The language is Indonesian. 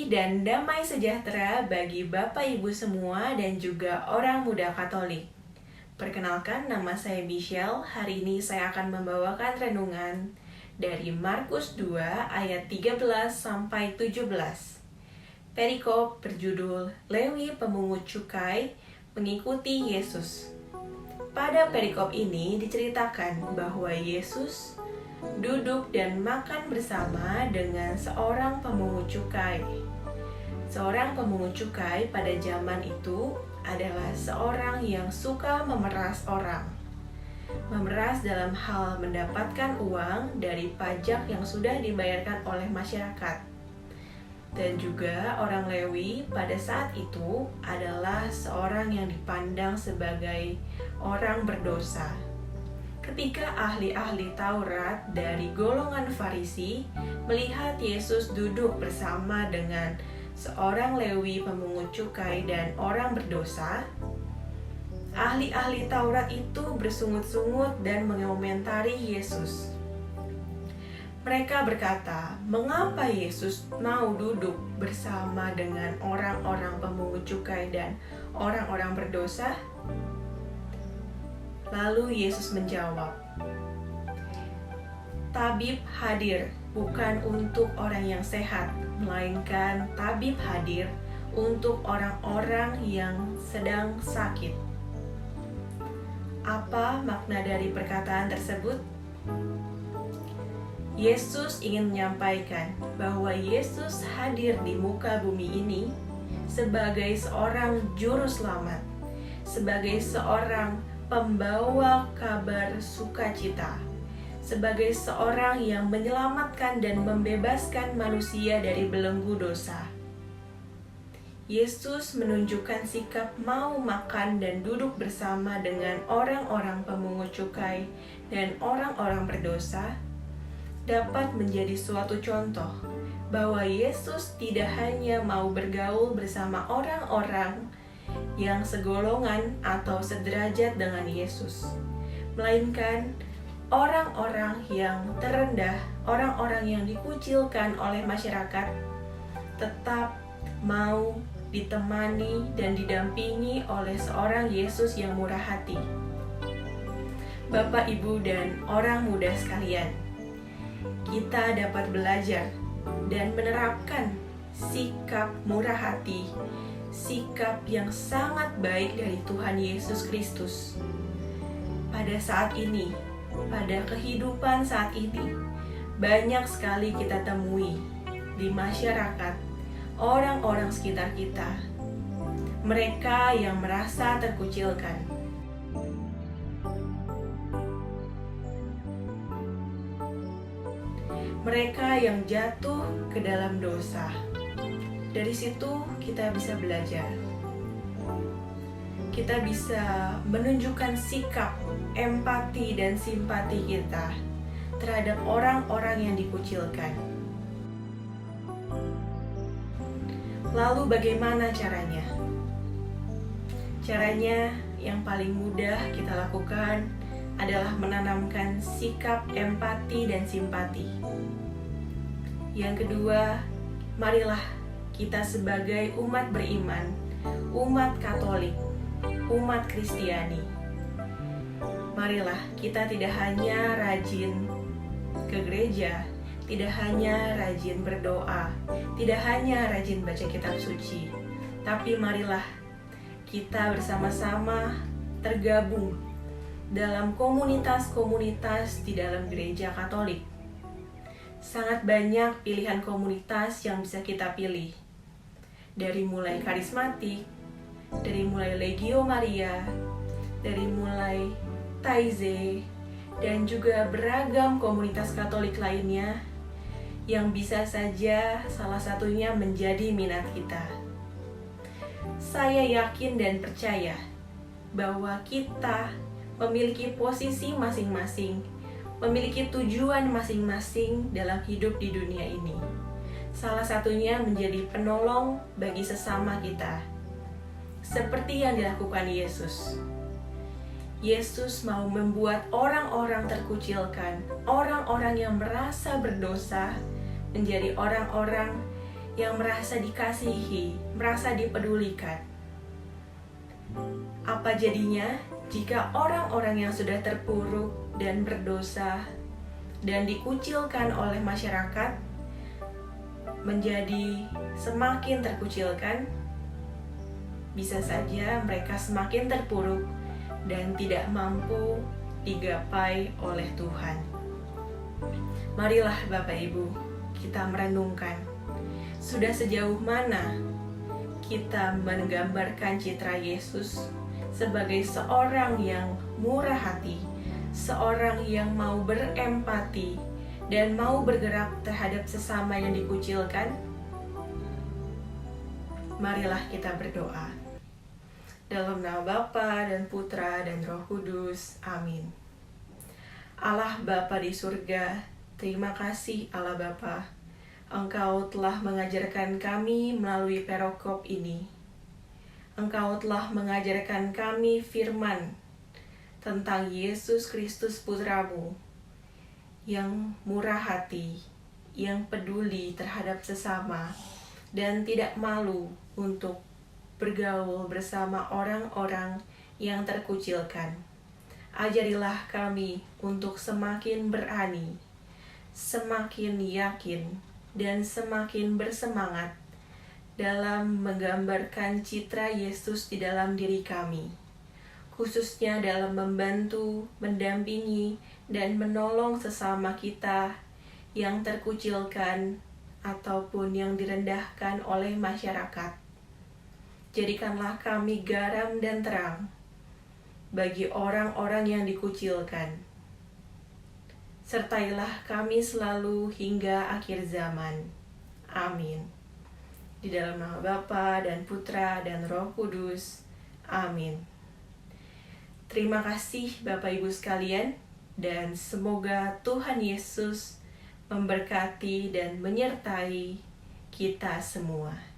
dan damai sejahtera bagi Bapak Ibu semua dan juga orang muda Katolik. Perkenalkan, nama saya Michelle. Hari ini saya akan membawakan renungan dari Markus 2 ayat 13 sampai 17. Perikop berjudul Lewi pemungut cukai mengikuti Yesus. Pada perikop ini diceritakan bahwa Yesus duduk dan makan bersama dengan seorang pemungut cukai. Seorang pemungut cukai pada zaman itu adalah seorang yang suka memeras orang. Memeras dalam hal mendapatkan uang dari pajak yang sudah dibayarkan oleh masyarakat. Dan juga orang Lewi pada saat itu adalah seorang yang dipandang sebagai orang berdosa. Ketika ahli-ahli Taurat dari golongan Farisi melihat Yesus duduk bersama dengan seorang Lewi pemungut cukai dan orang berdosa, ahli-ahli Taurat itu bersungut-sungut dan mengomentari Yesus. Mereka berkata, mengapa Yesus mau duduk bersama dengan orang-orang pemungut cukai dan orang-orang berdosa? Lalu Yesus menjawab, tabib hadir bukan untuk orang yang sehat, melainkan tabib hadir untuk orang-orang yang sedang sakit. Apa makna dari perkataan tersebut? Yesus ingin menyampaikan bahwa Yesus hadir di muka bumi ini sebagai seorang juru selamat, sebagai seorang pembawa kabar sukacita, sebagai seorang yang menyelamatkan dan membebaskan manusia dari belenggu dosa. Yesus menunjukkan sikap mau makan dan duduk bersama dengan orang-orang pemungut cukai dan orang-orang berdosa dapat menjadi suatu contoh bahwa Yesus tidak hanya mau bergaul bersama orang-orang yang segolongan atau sederajat dengan Yesus, melainkan orang-orang yang terendah, orang-orang yang dikucilkan oleh masyarakat, tetap mau ditemani dan didampingi oleh seorang Yesus yang murah hati. Bapak, Ibu, dan orang muda sekalian, kita dapat belajar dan menerapkan sikap murah hati, sikap yang sangat baik dari Tuhan Yesus Kristus. Pada saat ini, pada kehidupan saat ini, banyak sekali kita temui di masyarakat, orang-orang sekitar kita, mereka yang merasa terkucilkan. Mereka yang jatuh ke dalam dosa. Dari situ kita bisa belajar. Kita bisa menunjukkan sikap, empati, dan simpati kita terhadap orang-orang yang dikucilkan. Lalu bagaimana caranya? Caranya yang paling mudah kita lakukan adalah menanamkan sikap empati dan simpati. Yang kedua, marilah kita sebagai umat beriman, umat Katolik, umat Kristiani, marilah kita tidak hanya rajin ke gereja, tidak hanya rajin berdoa, tidak hanya rajin baca kitab suci, tapi marilah kita bersama-sama tergabung dalam komunitas-komunitas di dalam gereja Katolik. Sangat banyak pilihan komunitas yang bisa kita pilih. Dari mulai karismatik, dari mulai Legio Maria, dari mulai Taize, dan juga beragam komunitas Katolik lainnya yang bisa saja salah satunya menjadi minat kita. Saya yakin dan percaya bahwa kita memiliki posisi masing-masing, memiliki tujuan masing-masing dalam hidup di dunia ini. Salah satunya menjadi penolong bagi sesama kita, seperti yang dilakukan Yesus. Yesus mau membuat orang-orang terkucilkan, orang-orang yang merasa berdosa, menjadi orang-orang yang merasa dikasihi, merasa dipedulikan. Apa jadinya jika orang-orang yang sudah terpuruk dan berdosa dan dikucilkan oleh masyarakat menjadi semakin terkucilkan? Bisa saja mereka semakin terpuruk dan tidak mampu digapai oleh Tuhan. Marilah Bapak Ibu, kita merenungkan sudah sejauh mana kita menggambarkan citra Yesus sebagai seorang yang murah hati, seorang yang mau berempati dan mau bergerak terhadap sesama yang dikucilkan. Marilah kita berdoa. Dalam nama Bapa dan Putra dan Roh Kudus. Amin. Allah Bapa di surga, terima kasih Allah Bapa. Engkau telah mengajarkan kami melalui perikop ini. Engkau telah mengajarkan kami firman tentang Yesus Kristus Putramu yang murah hati, yang peduli terhadap sesama, dan tidak malu untuk bergaul bersama orang-orang yang terkucilkan. Ajarilah kami untuk semakin berani, semakin yakin, dan semakin bersemangat dalam menggambarkan citra Yesus di dalam diri kami, khususnya dalam membantu, mendampingi, dan menolong sesama kita yang terkucilkan ataupun yang direndahkan oleh masyarakat. Jadikanlah kami garam dan terang bagi orang-orang yang dikucilkan. Sertailah kami selalu hingga akhir zaman. Amin. Di dalam nama Bapa dan Putra dan Roh Kudus. Amin. Terima kasih Bapak Ibu sekalian, dan semoga Tuhan Yesus memberkati dan menyertai kita semua.